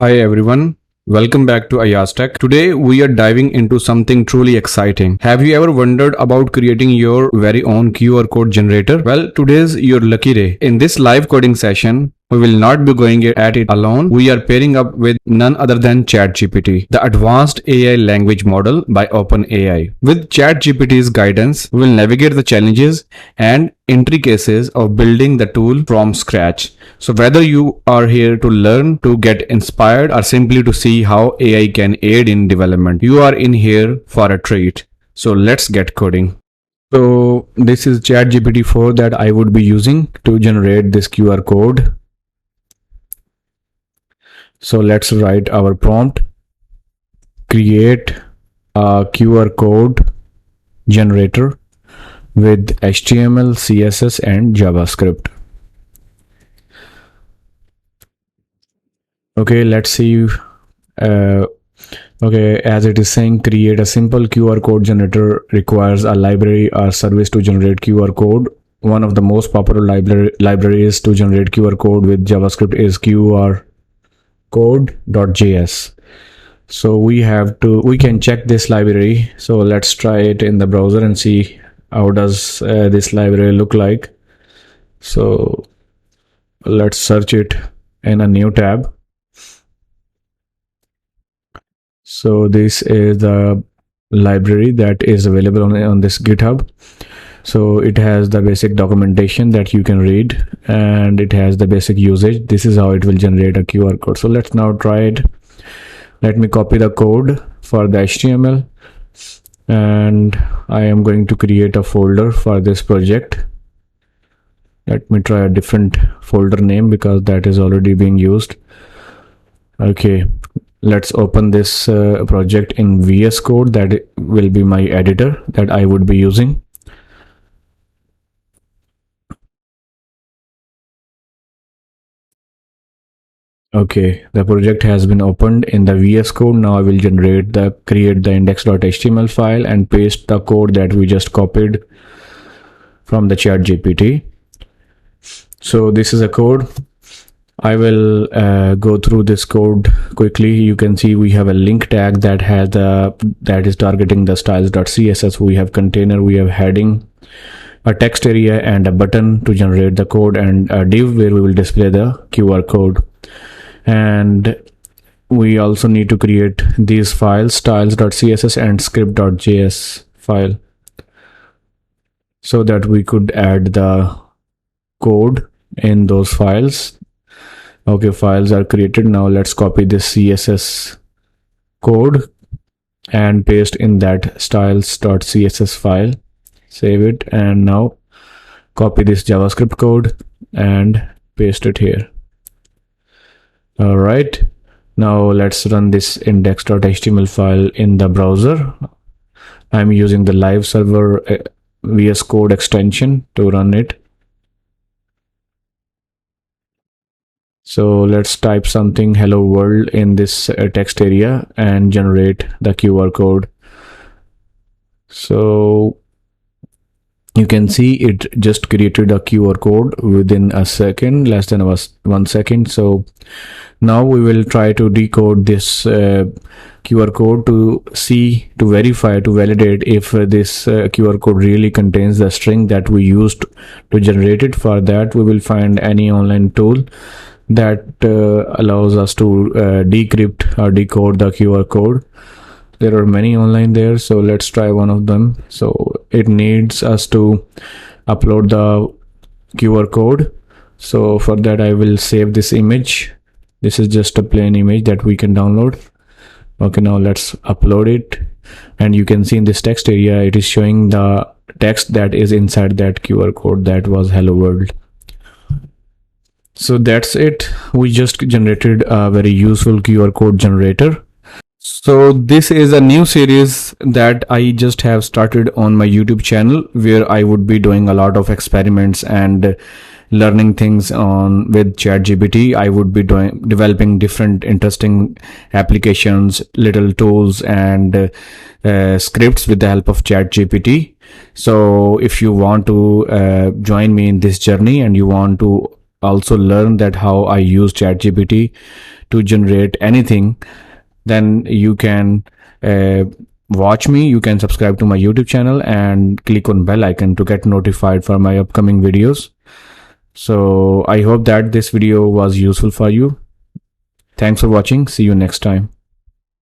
Hi everyone, welcome back to Ayaz Tech. Today we are diving into something truly exciting. Have you ever wondered about creating your very own QR code generator? Well, today's your lucky day. In this live coding session, we will not be going at it alone. We are pairing up with none other than ChatGPT, the advanced AI language model by OpenAI. With ChatGPT's guidance, we will navigate the challenges and intricacies of building the tool from scratch. So whether you are here to learn, to get inspired, or simply to see how AI can aid in development, you are in here for a treat. So let's get coding. So this is ChatGPT 4 that I would be using to generate this QR code. So let's write our prompt. Create a QR code generator with HTML, CSS and JavaScript. Okay, let's see. Okay, as it is saying, create a simple QR code generator requires a library or service to generate QR code. One of the most popular libraries to generate QR code with JavaScript is qrcode.js. So we can check this library. So let's try it in the browser and see how does this library look like. So let's search it in a new tab. So this is the library that is available on this GitHub. So it has the basic documentation that you can read, and it has the basic usage. This is how it will generate a QR code. So let's now try it. Let me copy the code for the HTML, and I am going to create a folder for this project. Let me try a different folder name because that is already being used. Okay, let's open this project in VS Code. That will be my editor that I would be using. Okay, the project has been opened in the VS Code. Now I will create the index.html file and paste the code that we just copied from the ChatGPT. So this is a code. I will go through this code quickly. You can see we have a link tag that is targeting the styles.css. We have container, we have heading, a text area and a button to generate the code, and a div where we will display the QR code. And we also need to create these files, styles.css and script.js file, so that we could add the code in those files. Okay, files are created. Now let's copy this CSS code and paste in that styles.css file. Save it, and now copy this JavaScript code and paste it here. All right, now let's run this index.html file in the browser. I'm using the live server VS Code extension to run it. So let's type something hello world in this text area and generate the QR code. So you can see it just created a QR code within a second, less than 1 second. So now we will try to decode this QR code to verify, to validate if this QR code really contains the string that we used to generate it. For that, we will find any online tool that allows us to decrypt or decode the QR code. There are many online there, so let's try one of them. So it needs us to upload the QR code. So for that, I will save this image. This is just a plain image that we can download. Okay, now let's upload it, and you can see in this text area it is showing the text that is inside that QR code, that was hello world. So that's it. We just generated a very useful QR code generator. So this is a new series that I just have started on my YouTube channel, where I would be doing a lot of experiments and learning things with ChatGPT. I would be developing different interesting applications, little tools and scripts with the help of ChatGPT. So if you want to join me in this journey and you want to also learn that how I use ChatGPT to generate anything, then you can watch me. You can subscribe to my YouTube channel and click on bell icon to get notified for my upcoming videos. So I hope that this video was useful for you. Thanks for watching. See you next time.